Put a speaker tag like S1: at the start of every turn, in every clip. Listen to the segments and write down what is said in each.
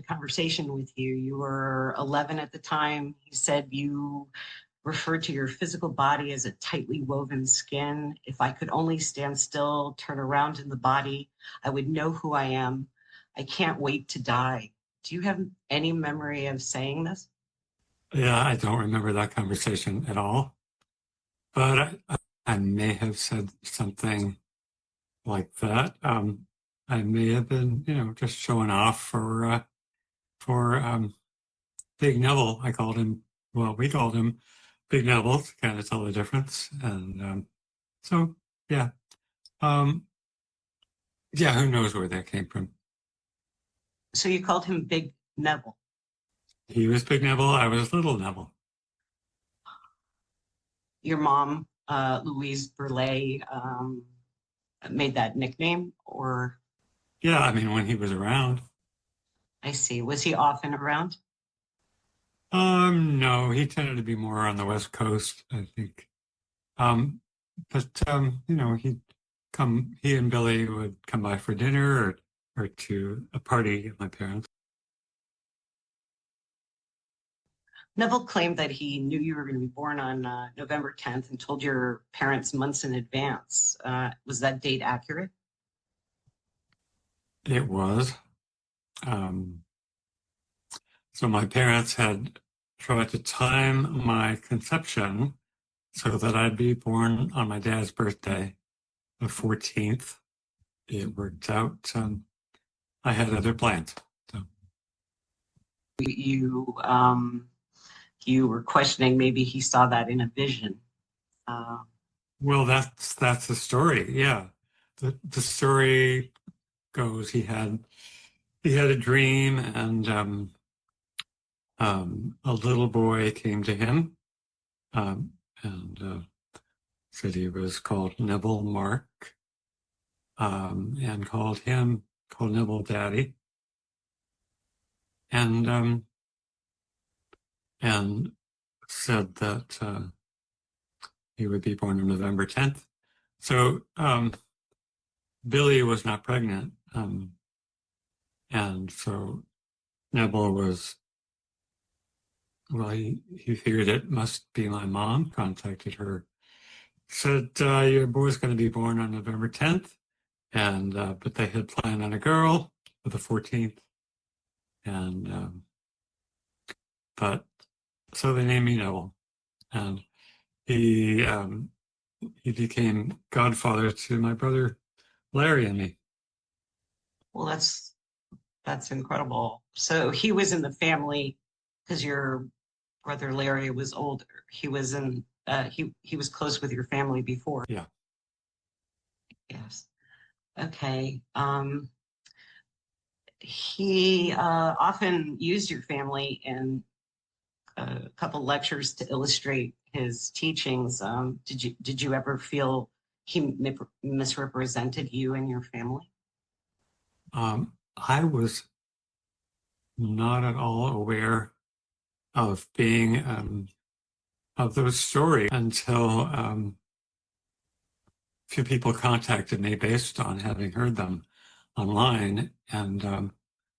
S1: conversation with you. You were 11 at the time. He said you referred to your physical body as a tightly woven skin. If I could only stand still, turn around in the body, I would know who I am. I can't wait to die. Do you have any memory of saying this?
S2: Yeah, I don't remember that conversation at all, but I may have said something like that. I may have been, just showing off for Big Neville. I called him, well, we called him Big Neville to kind of tell the difference. And so, yeah, um, yeah, who knows where that came from?
S1: So you called him Big Neville.
S2: He was Big Neville. I was Little Neville.
S1: Your mom, Louise Berle, made that nickname, or?
S2: Yeah, I mean, when he was around.
S1: I see. Was he often around?
S2: No, he tended to be more on the West Coast, I think. But he and Billy would come by for dinner or to a party at my parents'.
S1: Neville claimed that he knew you were going to be born on November 10th and told your parents months in advance. Was that date accurate?
S2: It was. So my parents had tried to time my conception so that I'd be born on my dad's birthday, the 14th. It worked out. I had other plans. So.
S1: You were questioning maybe he saw that in a vision.
S2: Well, that's the story. Yeah, the story goes he had a dream, and a little boy came to him, and said he was called Neville Marc, and called Neville Daddy, and said that he would be born on November 10th. So Billy was not pregnant, and so Neville was, well, he figured it must be my mom, contacted her, said, your boy's going to be born on November 10th, and but they had planned on a girl for the 14th, and but so they named me Neville, and he became godfather to my brother Larry and me.
S1: Well, that's incredible. So he was in the family because your brother Larry was older. He was in he was close with your family before.
S2: Yeah.
S1: Yes. Okay. He often used your family in a couple lectures to illustrate his teachings. Did you ever feel he misrepresented you and your family?
S2: I was not at all aware of being of those stories until a few people contacted me based on having heard them online, and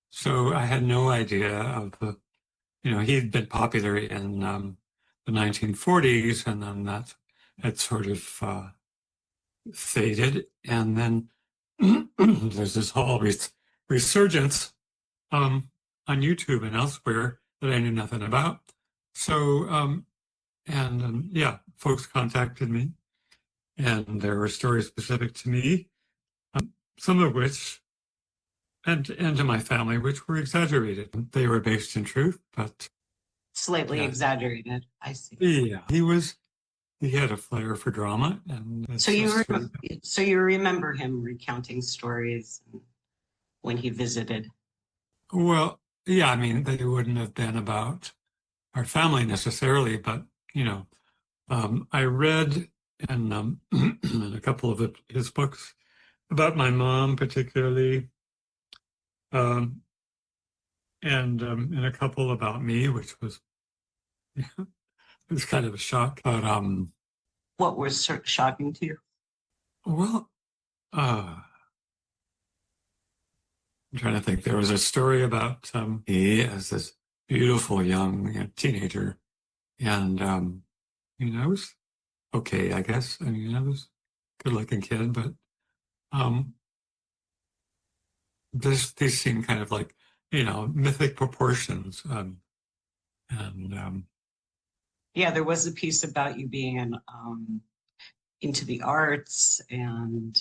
S2: so I had no idea of the. He'd been popular in the 1940s, and then that had sort of faded, and then there's this whole resurgence on YouTube and elsewhere that I knew nothing about. So, yeah, folks contacted me, and there were stories specific to me, some of which, and to my family, which were exaggerated. They were based in truth, but
S1: slightly exaggerated. I see.
S2: Yeah, he had a flair for drama, and
S1: so you remember him recounting stories when he visited?
S2: Well, yeah, I mean, they wouldn't have been about our family necessarily, but I read in, in a couple of his books about my mom particularly, and in a couple about me, which was it was kind of a shock. But
S1: what was shocking to you?
S2: Well, I'm trying to think. There was a story about me as this beautiful young teenager, and I was okay, I guess. I mean, I was a good-looking kid, but um, these seem kind of like mythic proportions, and
S1: Yeah, there was a piece about you being into the arts and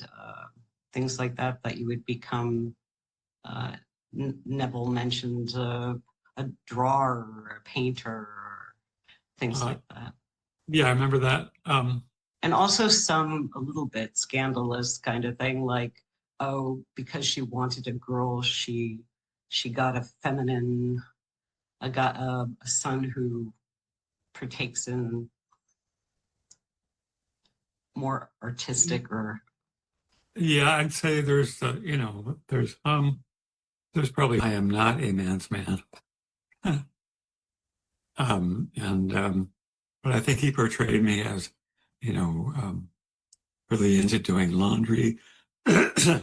S1: things like that, that you would become. Uh, Neville mentioned a drawer or a painter or things
S2: uh,
S1: like that.
S2: yeah, I remember that.
S1: And also some a little bit scandalous kind of thing, like, oh, because she wanted a girl, she got a feminine, got a son who partakes in more artistic or
S2: Yeah, I'd say there's probably I am not a man's man. And but I think he portrayed me as, you know, um, really into doing laundry,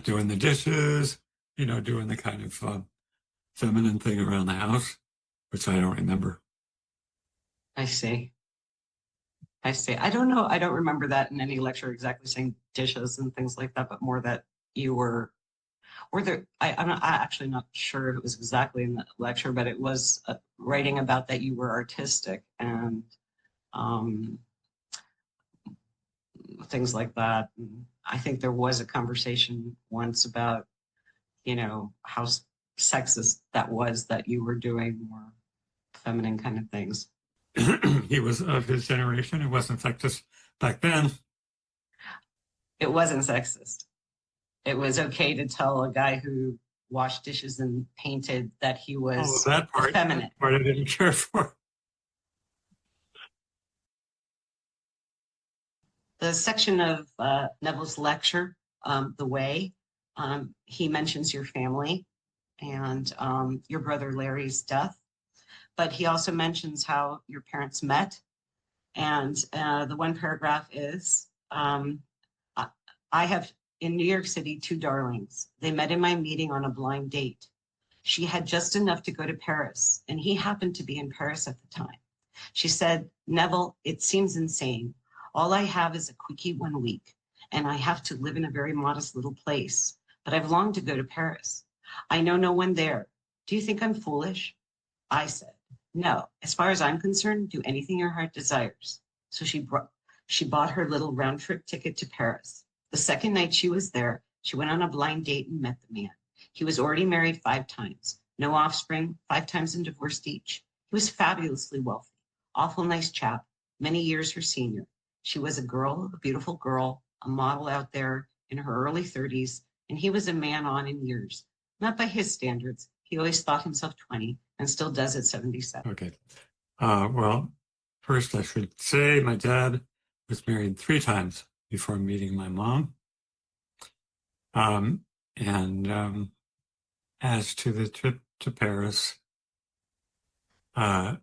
S2: doing the dishes, doing the kind of feminine thing around the house, which I don't remember.
S1: I see. I see. I don't know. I don't remember that in any lecture exactly saying dishes and things like that, but more that you were, or there, I'm actually not sure if it was exactly in the lecture, but it was writing about that you were artistic and um, things like that. And I think there was a conversation once about, how sexist that was, that you were doing more feminine kind of things.
S2: He was of his generation. It wasn't sexist back then.
S1: It wasn't sexist. It was okay to tell a guy who washed dishes and painted that he
S2: Oh,
S1: was
S2: that part,
S1: effeminate.
S2: that part I didn't care for.
S1: The section of Neville's lecture, The Way, he mentions your family and your brother Larry's death, but he also mentions how your parents met. And the one paragraph is, I I have in New York City two darlings. They met in my meeting on a blind date. She had just enough to go to Paris, and he happened to be in Paris at the time. She said, Neville, it seems insane. All I have is a quickie 1 week, and I have to live in a very modest little place. But I've longed to go to Paris. I know no one there. Do you think I'm foolish? I said, no, as far as I'm concerned, do anything your heart desires. So she bought her little round trip ticket to Paris. The second night she was there, she went on a blind date and met the man. He was already married 5 times, no offspring, 5 times and divorced each. He was fabulously wealthy, awful nice chap, many years her senior. She was a girl, a beautiful girl, a model out there in her early 30s, and he was a man on in years. Not by his standards. He always thought himself 20 and still does at 77.
S2: Okay. Well, first I should say my dad was married 3 times before meeting my mom. And as to the trip to Paris, uh,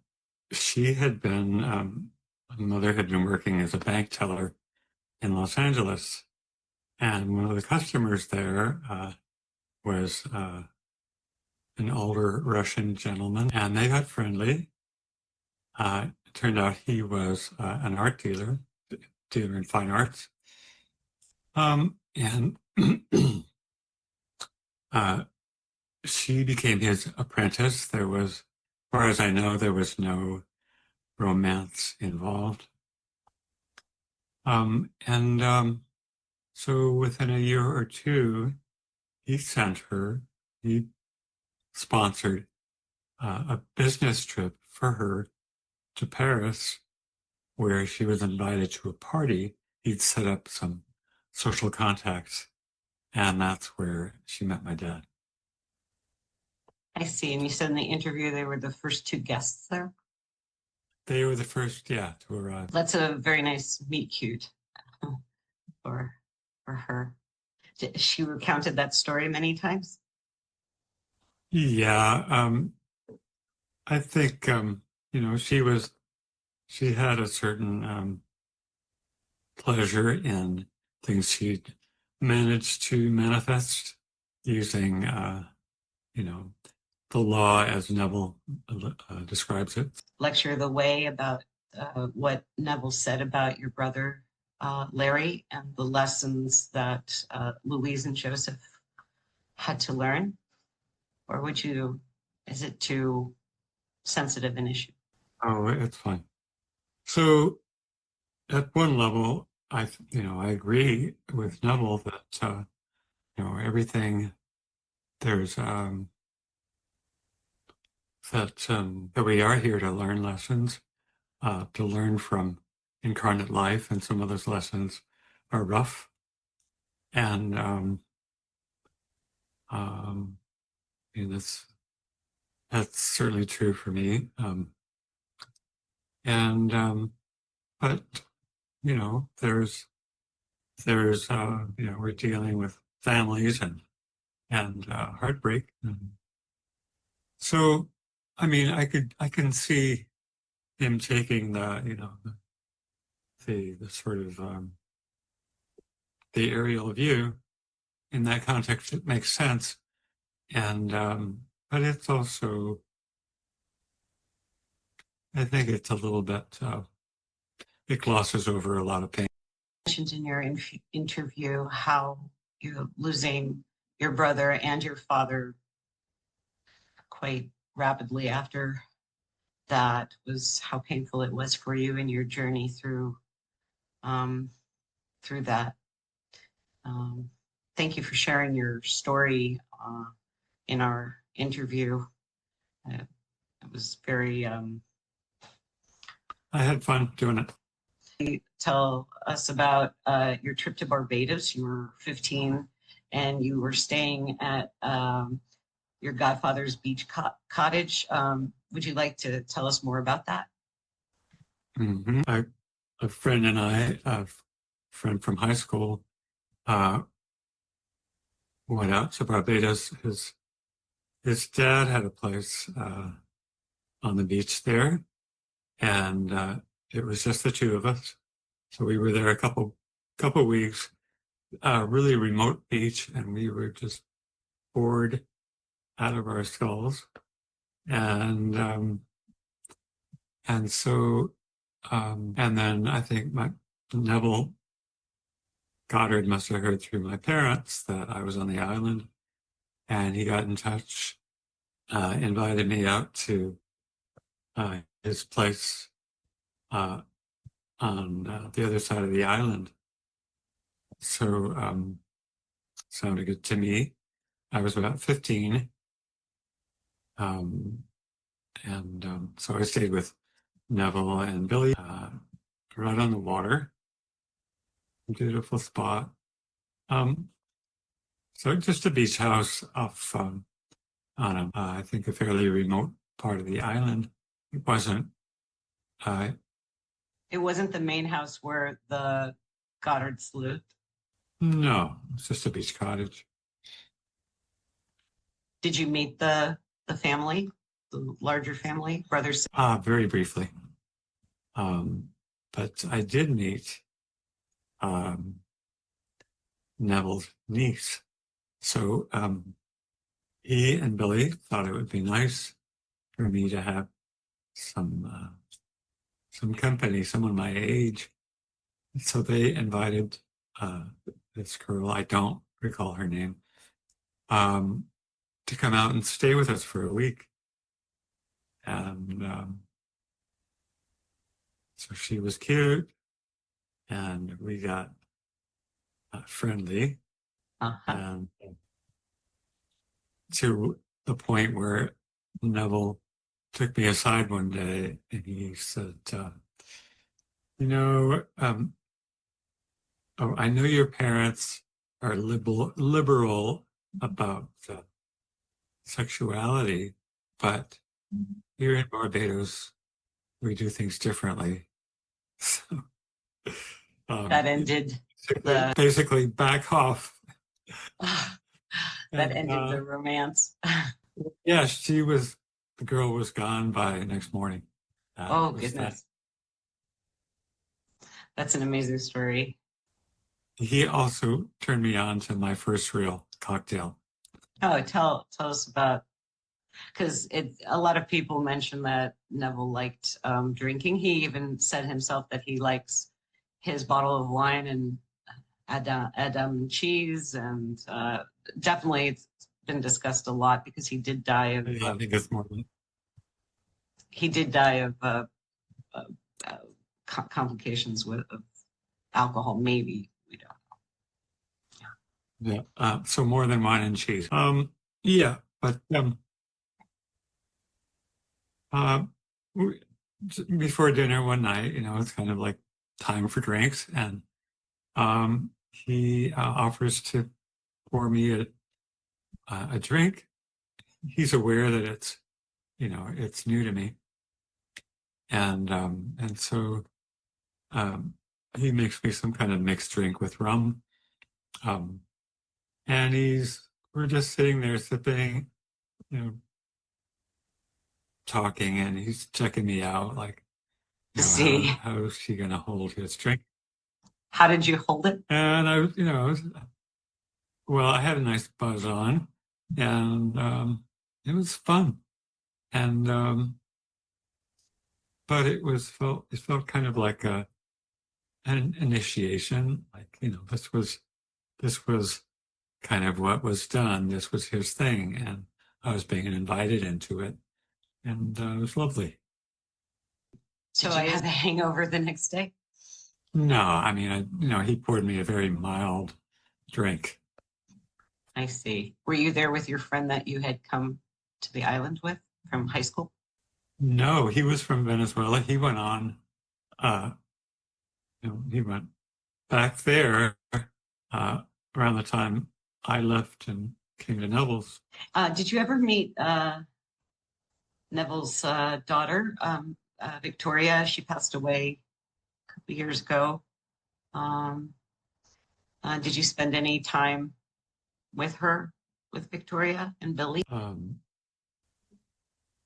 S2: she had been, my mother had been working as a bank teller in Los Angeles. And one of the customers there was an older Russian gentleman, and they got friendly. It turned out he was an art dealer, dealer in fine arts. And uh, she became his apprentice. There was, as far as I know, there was no romance involved. And so within a year or two, he sent her, he sponsored a business trip for her to Paris, where she was invited to a party. He'd set up some social contacts, and that's where she met my dad.
S1: I see. And you said in the interview they were the first two guests there.
S2: They were the first, yeah, to arrive.
S1: That's a very nice meet cute for for her. She recounted that story many times.
S2: Yeah, I think she had a certain pleasure in things she'd managed to manifest using the law as Neville describes it.
S1: Lecture the way about what Neville said about your brother, Larry, and the lessons that Louise and Joseph had to learn? Or is it too sensitive an issue?
S2: Oh, it's fine. So at one level, I agree with Neville that, everything there's, that we are here to learn lessons, to learn from incarnate life, and some of those lessons are rough. And that's certainly true for me. But we're dealing with families and heartbreak. So, I mean, I can see him taking the sort of the aerial view. In that context, it makes sense. And but it's also, I think it's a little bit, it glosses over a lot of pain.
S1: You mentioned in your interview how you're losing your brother and your father quite rapidly after that, was how painful it was for you in your journey through that. Thank you for sharing your story in our interview. It was very
S2: I had fun doing it.
S1: Tell us about your trip to Barbados. You were 15 and you were staying at your godfather's beach cottage. Would you like to tell us more about that?
S2: Mm-hmm. A friend and I, a friend from high school, went out to Barbados. His dad had a place on the beach there, and it was just the two of us. So we were there a couple weeks, really remote beach, and we were just bored out of our skulls. And so and then I think Neville Goddard must have heard through my parents that I was on the island, and he got in touch, invited me out to his place on the other side of the island. So sounded good to me. I was about 15. So I stayed with Neville and Billy right on the water. Beautiful spot. So just a beach house off on I think a fairly remote part of the island. It wasn't.
S1: It wasn't the main house where the Goddards lived.
S2: No, it's just a beach cottage.
S1: Did you meet the family, the larger family, brothers?
S2: Very briefly. But I did meet Neville's niece. So he and Billy thought it would be nice for me to have some company, someone my age. So they invited this girl, I don't recall her name, to come out and stay with us for a week. And so she was cute, and we got friendly, and to the point where Neville took me aside one day and he said, I know your parents are liberal about sexuality, but here in Barbados, we do things differently. So,
S1: that ended
S2: basically back off.
S1: That ended the romance.
S2: Yeah, the girl was gone by next morning.
S1: Oh, goodness. That's an amazing story.
S2: He also turned me on to my first real cocktail.
S1: Oh, tell us about, because a lot of people mention that Neville liked drinking. He even said himself that he likes his bottle of wine and Adam cheese, and definitely it's been discussed a lot because he did die of
S2: I think it's more.
S1: he did die of uh, uh, complications with of alcohol. Maybe we don't.
S2: Yeah. So more than wine and cheese. Yeah, but uh, we, before dinner one night, it's kind of like time for drinks, and he offers to pour me a drink. He's aware that it's new to me, and so um, he makes me some kind of mixed drink with rum, um, and we're just sitting there sipping, you know, talking, and he's checking me out, like,
S1: See,
S2: how's he gonna hold his drink?
S1: how did you hold it?
S2: And well, I had a nice buzz on, and it was fun, and but it felt kind of like an initiation, like this was kind of what was done. This was his thing, and I was being invited into it, and it was lovely.
S1: So I had a hangover the next day.
S2: No, I mean, he poured me a very mild drink.
S1: I see. Were you there with your friend that you had come to the island with from high school?
S2: No, he was from Venezuela. He went on, uh, he went back there around the time I left and came to Neville's.
S1: Did you ever meet Neville's daughter, Victoria? She passed away a couple years ago. Um, did you spend any time with her, with Victoria and Billy?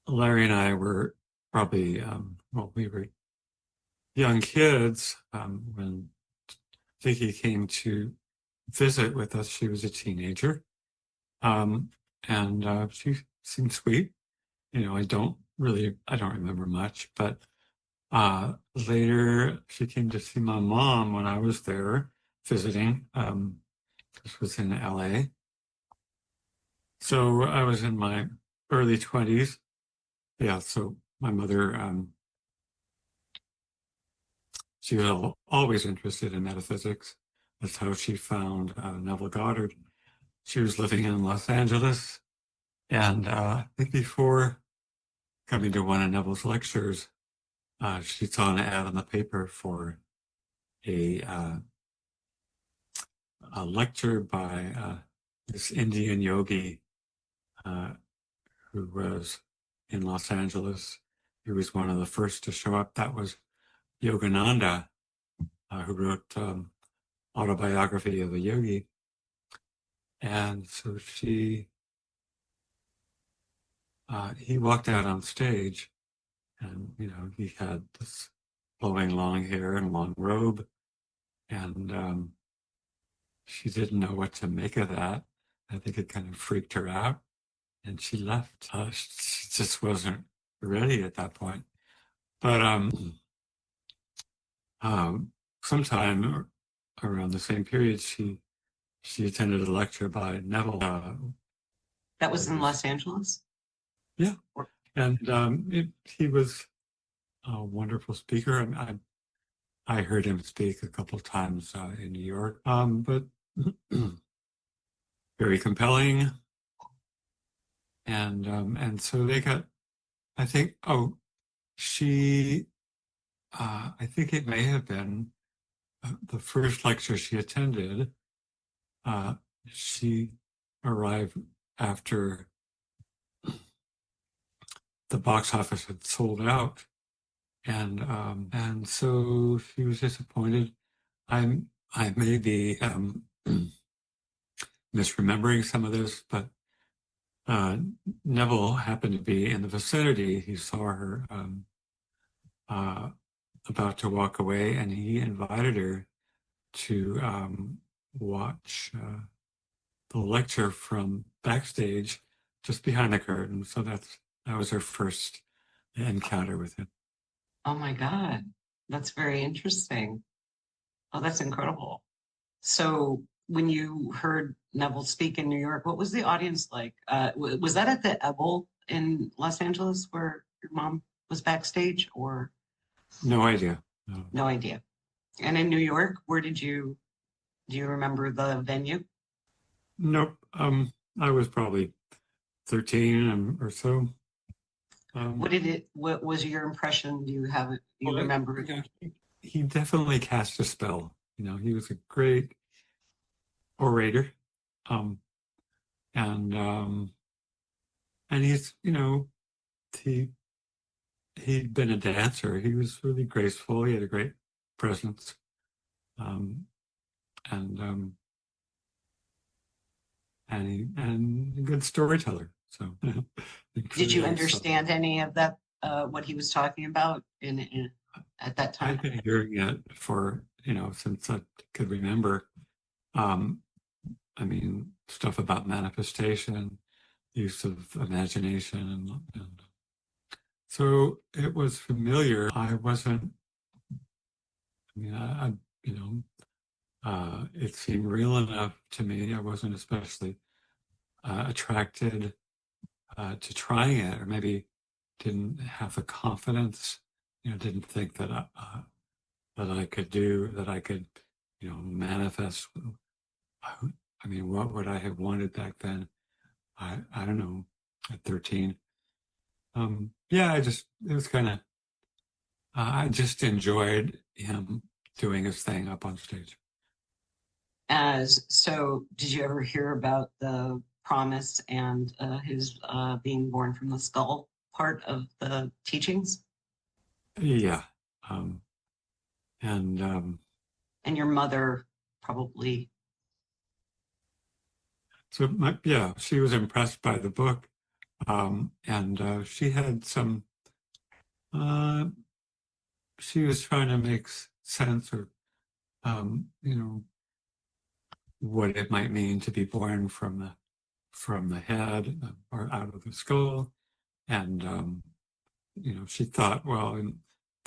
S2: Larry and I were probably, well, we were young kids when Vicky came to visit with us. She was a teenager, um, and she seemed sweet. I don't remember much, but later she came to see my mom when I was there visiting. This was in LA. So I was in my early 20s. Yeah, so my mother, she was always interested in metaphysics. That's how she found Neville Goddard. She was living in Los Angeles, and I think before coming to one of Neville's lectures, she saw an ad in the paper for a lecture by this Indian yogi uh, who was in Los Angeles. He was one of the first to show up. That was Yogananda, who wrote Autobiography of a Yogi. And so he walked out on stage, and he had this flowing long hair and long robe, and she didn't know what to make of that. I think it kind of freaked her out, and she left. She just wasn't ready at that point. But sometime around the same period, she attended a lecture by Neville.
S1: That was in Los Angeles?
S2: Yeah, and he was a wonderful speaker. I heard him speak a couple of times in New York, but very compelling. And so they got, I think, she, I think it may have been the first lecture she attended. She arrived after the box office had sold out, and so she was disappointed. I may be misremembering some of this, but Neville happened to be in the vicinity. He saw her uh, about to walk away, and he invited her to watch the lecture from backstage, just behind the curtain. So that was her first encounter with him.
S1: Oh my God, that's very interesting. Oh, that's incredible. So when you heard Neville speak in New York, what was the audience like? Was that at the Ebel in Los Angeles where your mom was backstage, or
S2: No idea. No.
S1: no idea? And in New York, do you remember the venue?
S2: Nope. I was probably 13 or so.
S1: What was your impression? Do you
S2: Well,
S1: remember it?
S2: yeah, he definitely cast a spell. He was a great orator. Um, and he's, he he'd been a dancer. He was really graceful. He had a great presence. Um, and and a good storyteller. So
S1: Did you understand any of that, what he was talking about at that time?
S2: I've been hearing it for, since I could remember. Um, I mean, stuff about manifestation, use of imagination, and so it was familiar. I wasn't, I mean, it seemed real enough to me. I wasn't especially attracted to trying it, or maybe didn't have the confidence, didn't think that I could, manifest. I mean, what would I have wanted back then? I don't know, at 13. Yeah, it was kind of, I just enjoyed him doing his thing up on stage.
S1: Did you ever hear about the promise and his being born from the skull part of the teachings?
S2: Yeah. Um, and
S1: And your mother probably.
S2: so, yeah, she was impressed by the book. And she had some, uh, she was trying to make sense, or, what it might mean to be born from the head, or out of the skull. And, she thought, well,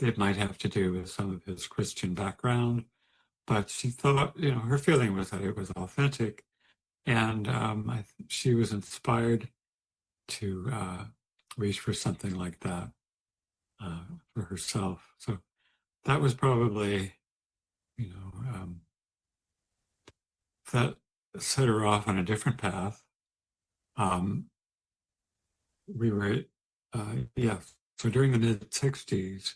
S2: it might have to do with some of his Christian background, but she thought, her feeling was that it was authentic. And she was inspired to reach for something like that for herself. So that was probably, that set her off on a different path. Um, we were, yeah. So during the mid 60s,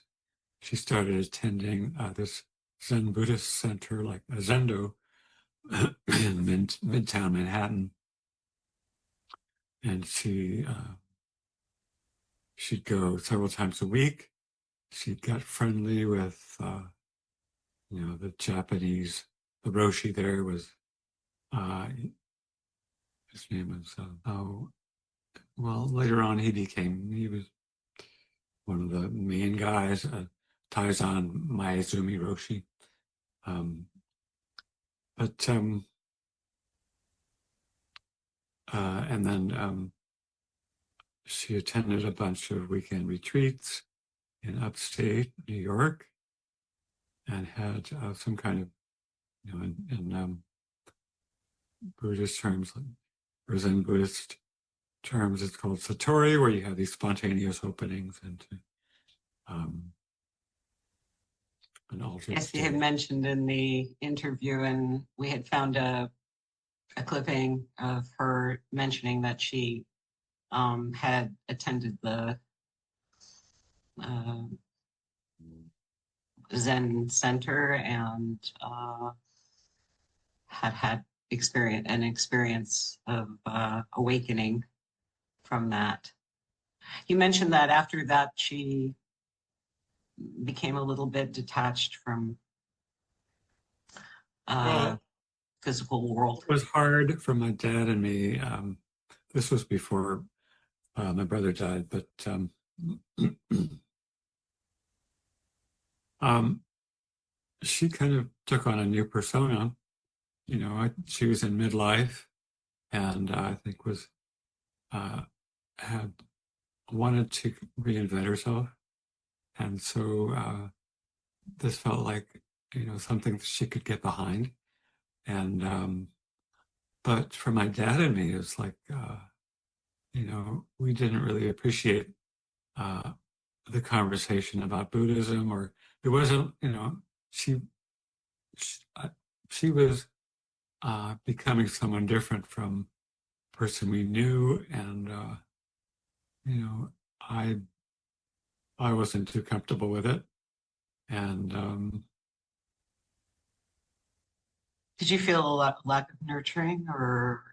S2: she started attending this Zen Buddhist center, like a Zendo, in Midtown Manhattan. And she'd go several times a week. She got friendly with, the Japanese, the Roshi there was, his name was, oh, well, later on he was one of the main guys, Taizan Maezumi Roshi. Um, but, and then she attended a bunch of weekend retreats in upstate New York, and had some kind of, in Buddhist terms, or Zen Buddhist terms, it's called Satori, where you have these spontaneous openings into an altered
S1: Yes, you
S2: state.
S1: had mentioned in the interview, and we had found a clipping of her mentioning that she had attended the uh, Zen Center and had an experience of awakening from that. You mentioned that after that she became a little bit detached from
S2: Well,
S1: physical world.
S2: it was hard for my dad and me. This was before my brother died, but she kind of took on a new persona. She was in midlife, and I think was had wanted to reinvent herself, and so this felt like something she could get behind, and but for my dad and me, it's like we didn't really appreciate uh, the conversation about Buddhism, or it wasn't she she, she was becoming someone different from the person we knew, and you know I I wasn't too comfortable with it, and
S1: Did you feel a lack of nurturing or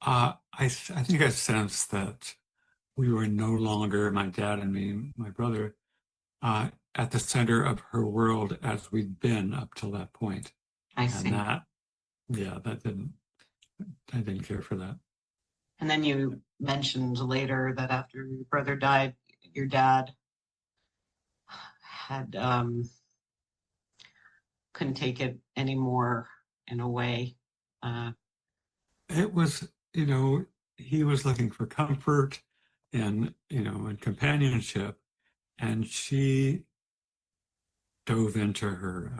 S2: I think I sensed that we were no longer, my dad and me, my brother, at the center of her world as we'd been up till that point.
S1: I
S2: And
S1: see.
S2: I didn't care for that.
S1: And then you mentioned later that after your brother died, your dad had couldn't take it anymore in a way. Uh,
S2: It was, he was looking for comfort and companionship. And she dove into her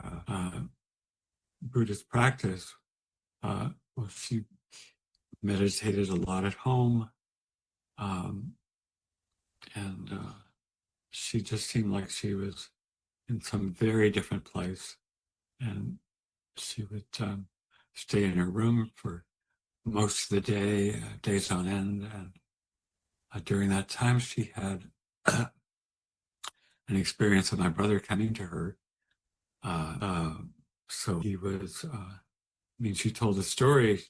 S2: Buddhist practice. Well, she meditated a lot at home. Um, and she just seemed like she was in some very different place. And she would stay in her room for most of the day, days on end. And during that time, she had an experience of my brother coming to her. So he was, she told the story,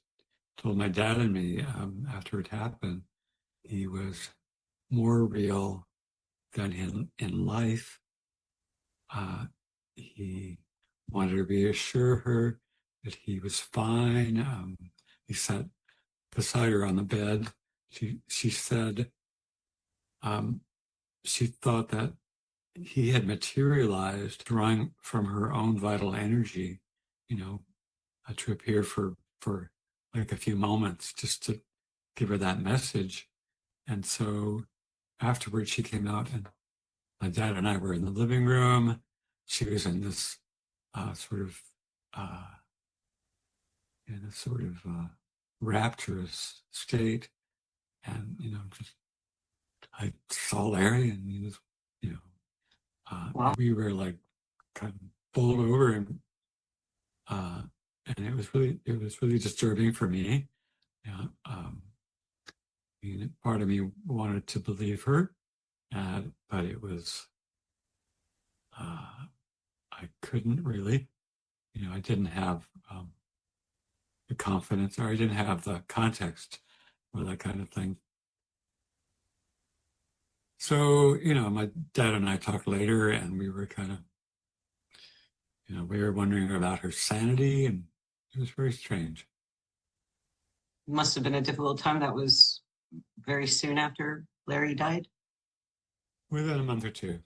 S2: told my dad and me after it happened. He was more real than in life. He wanted to reassure her that he was fine. He sat beside her on the bed. She said she thought that he had materialized, drawing from her own vital energy, to appear for like a few moments, just to give her that message. And so afterwards, she came out, and my dad and I were in the living room. She was in this sort of uh, rapturous state, and just I saw Larry, and he was,
S1: wow.
S2: we were like kind of bowled over, uh, and it was really disturbing for me. Yeah, part of me wanted to believe her, but it was I couldn't really. I didn't have the confidence, or I didn't have the context for that kind of thing. So, my dad and I talked later, and we were kind of, we were wondering about her sanity, and it was very strange.
S1: It must have been a difficult time. That was very soon after Larry died.
S2: Within a month or two.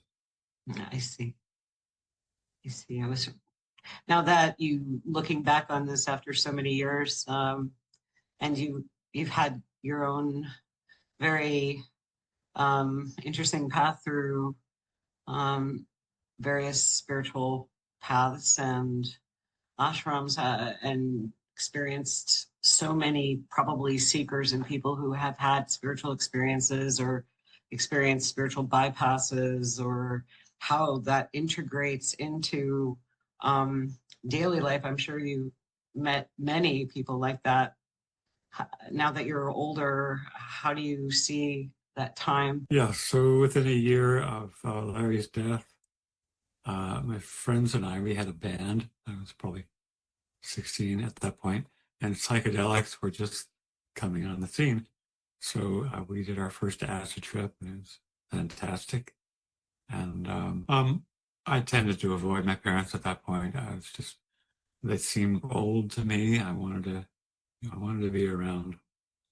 S1: I see. I see. I was now that you looking back on this after so many years, and you've had your own very interesting path through um, various spiritual paths and ashrams and experienced so many probably seekers and people who have had spiritual experiences or experienced spiritual bypasses, or how that integrates into um, daily life. I'm sure you met many people like that. Now that you're older, how do you see that time?
S2: Yeah, so within a year of Larry's death, my friends and I, we had a band. I was probably 16 at that point, and psychedelics were just coming on the scene. So we did our first acid trip, and it was fantastic. And I tended to avoid my parents at that point. They seemed old to me. I wanted to be around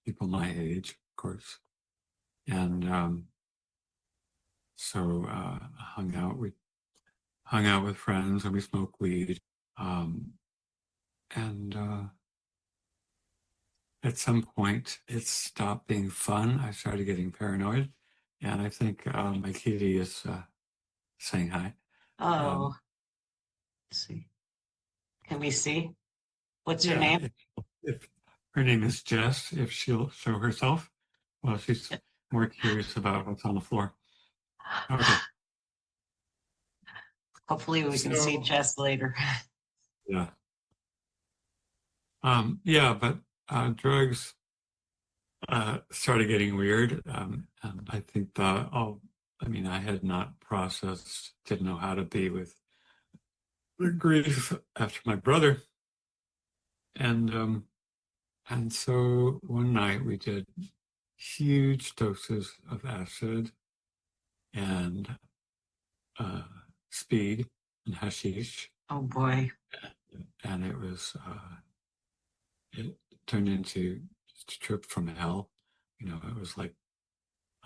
S2: people my age, of course. And so we hung out with friends, and we smoked weed. Um, and at some point it stopped being fun. I started getting paranoid, and I think my kitty is saying hi.
S1: Oh, let's see. Can we see? What's your
S2: Yeah,
S1: name?
S2: if her name is Jess, if she'll show herself. Well, she's more curious about what's on the floor. Okay.
S1: Hopefully we can see
S2: So,
S1: Jess later.
S2: yeah. Yeah, but drugs started getting weird. And I think I mean, I had not processed, didn't know how to be with the grief after my brother. And so one night we did huge doses of acid and uh, speed and hashish,
S1: Oh boy.
S2: and it turned into just a trip from hell. You know, it was like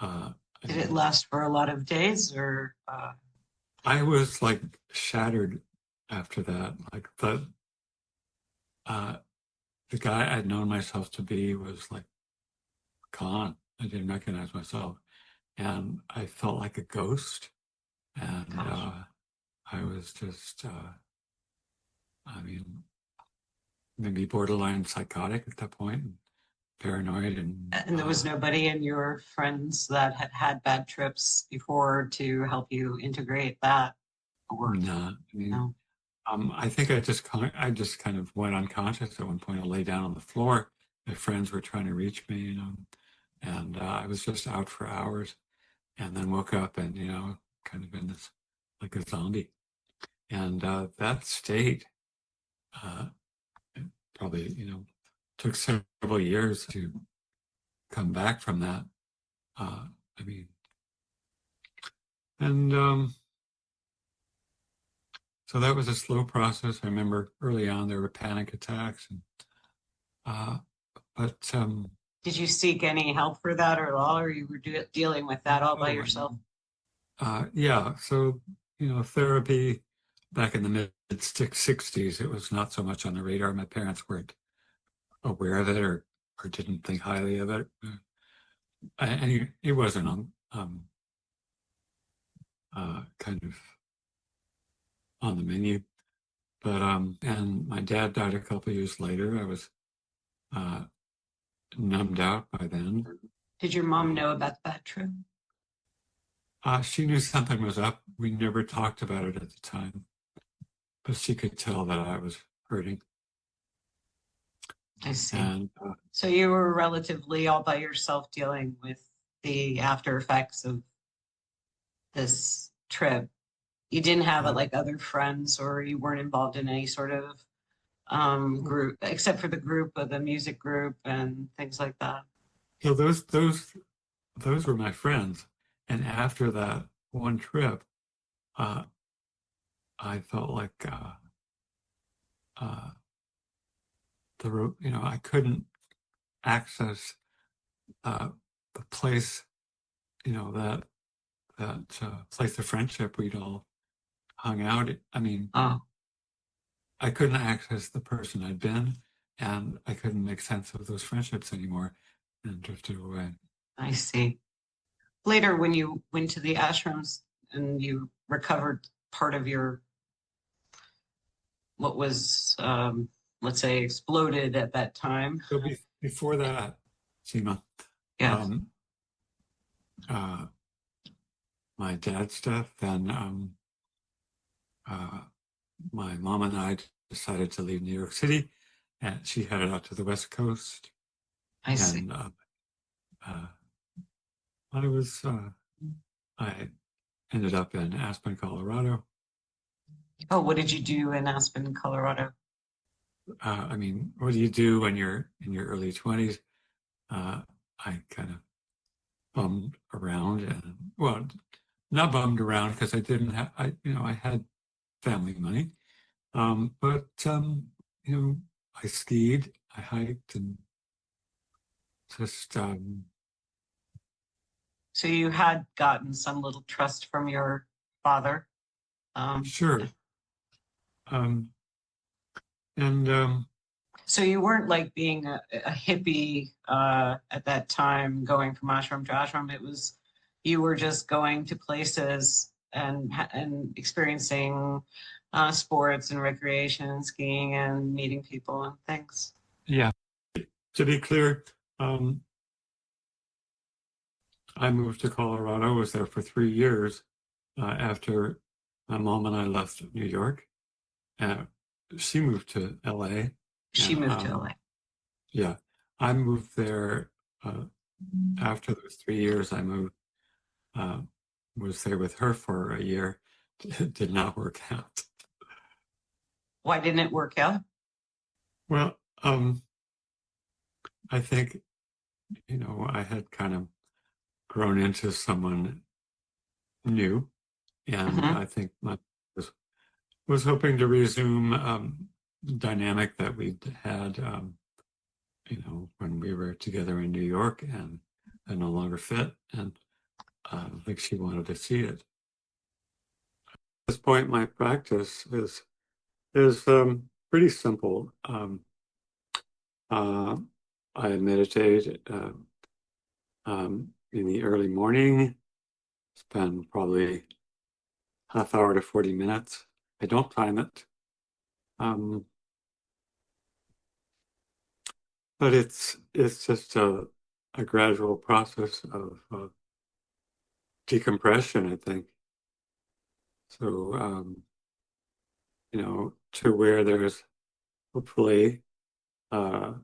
S2: uh, I
S1: Did it
S2: mean,
S1: last for a lot of days or
S2: I was like shattered after that. Like uh, the guy I'd known myself to be was like gone. I didn't recognize myself, and I felt like a ghost. And
S1: gosh.
S2: I was just, I mean, maybe borderline psychotic at that point, and paranoid, and
S1: And there was nobody in your friends that had had bad trips before to help you integrate that? Or
S2: nah. I mean,
S1: no?
S2: I think I just kind of went unconscious at one point. I lay down on the floor. My friends were trying to reach me, you know, and I was just out for hours, and then woke up, and you know, kind of in this like a zombie. And that state uh, probably, you know, took several years to come back from that. I mean, and so that was a slow process. I remember early on there were panic attacks, and uh, but
S1: Did you seek any help for that at all, or you were dealing with that all by
S2: oh,
S1: yourself?
S2: yeah. So you know, therapy back in the mid '60s, it was not so much on the radar. My parents weren't aware of it or didn't think highly of it, and it wasn't kind of on the menu. But and my dad died a couple of years later. I was uh, numbed out by then.
S1: Did your mom know about that trip?
S2: She knew something was up. We never talked about it at the time, but she could tell that I was hurting.
S1: I see.
S2: And
S1: So you were relatively all by yourself dealing with the after effects of this trip. You didn't have
S2: uh,
S1: like other friends, or you weren't involved in any sort of group, except for the group of the music group and things like that.
S2: so those were my friends. And after that one trip, uh, I felt like uh, you know, I couldn't access uh, the place, you know, that place of friendship we'd all hung out. I mean,
S1: Oh,
S2: I couldn't access the person I'd been, and I couldn't make sense of those friendships anymore, and drifted away.
S1: I see. Later, when you went to the ashrams and you recovered part of your, what was, let's say, exploded at that time.
S2: So before that, Seema,
S1: Yes,
S2: um, uh, my dad's death, then uh, my mom and I decided to leave New York City, and she headed out to the West Coast,
S1: I see.
S2: and uh, I was I ended up in Aspen, Colorado.
S1: Oh, what did you do in Aspen, Colorado?
S2: I mean, what do you do when you're in your early 20s? I kind of bummed around and, well, not bummed around because I didn't have, you know, I had family money. But, you know, I skied, I hiked, and just,
S1: So you had gotten some little trust from your father. Um,
S2: sure. Um, and
S1: So you weren't like being a hippie at that time, going from ashram to ashram. It was you were just going to places and experiencing sports and recreation and skiing and meeting people and things.
S2: Yeah. To be clear, I moved to Colorado, was there for 3 years after my mom and I left New York. She moved to LA.
S1: She
S2: And
S1: moved to LA.
S2: yeah, I moved there after those 3 years. I moved, was there with her for a year. It did not work out.
S1: Why didn't it work out?
S2: Well, I think, I had kind of grown into someone new, and
S1: Hmm.
S2: I think was hoping to resume dynamic that we'd had, when we were together in New York, and I no longer fit, and I think she wanted to see it. At this point, my practice is pretty simple. Uh, I meditate in the early morning, spend probably half hour to 40 minutes. I don't time it. Um, but it's just a gradual process of decompression, I think. So, to where there's hopefully uh,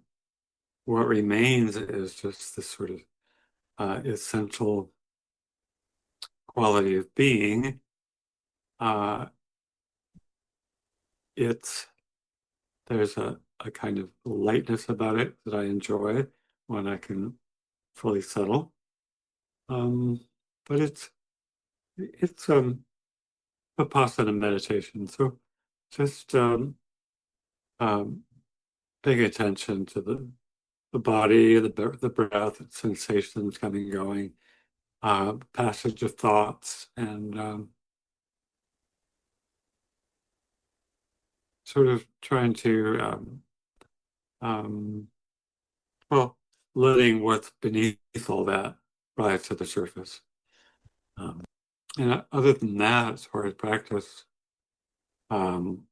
S2: what remains is just this sort of essential quality of being. Uh, it's there's a kind of lightness about it that I enjoy when I can fully settle. Um, but it's Vipassana meditation. So just um, paying attention to the body, the breath, sensations coming and going, passage of thoughts, and sort of trying to um, well, letting what's beneath all that rise to the surface. Um, and other than that, as far as practice, um,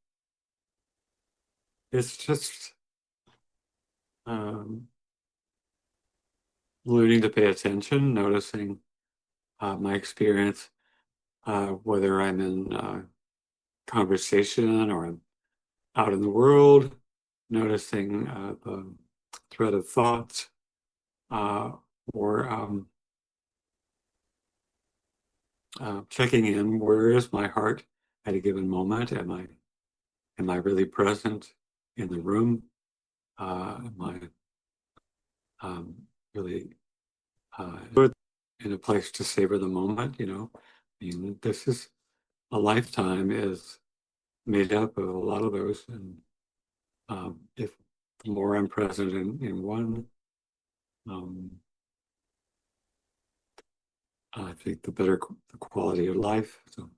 S2: it's just um, learning to pay attention, noticing my experience, whether I'm in conversation or I'm out in the world, noticing the thread of thoughts, uh, or checking in, where is my heart at a given moment? Am I really present in the room? Am I really in a place to savor the moment? I mean, a lifetime is made up of a lot of those, and if the more I'm present in one, um, I think the better the quality of life. So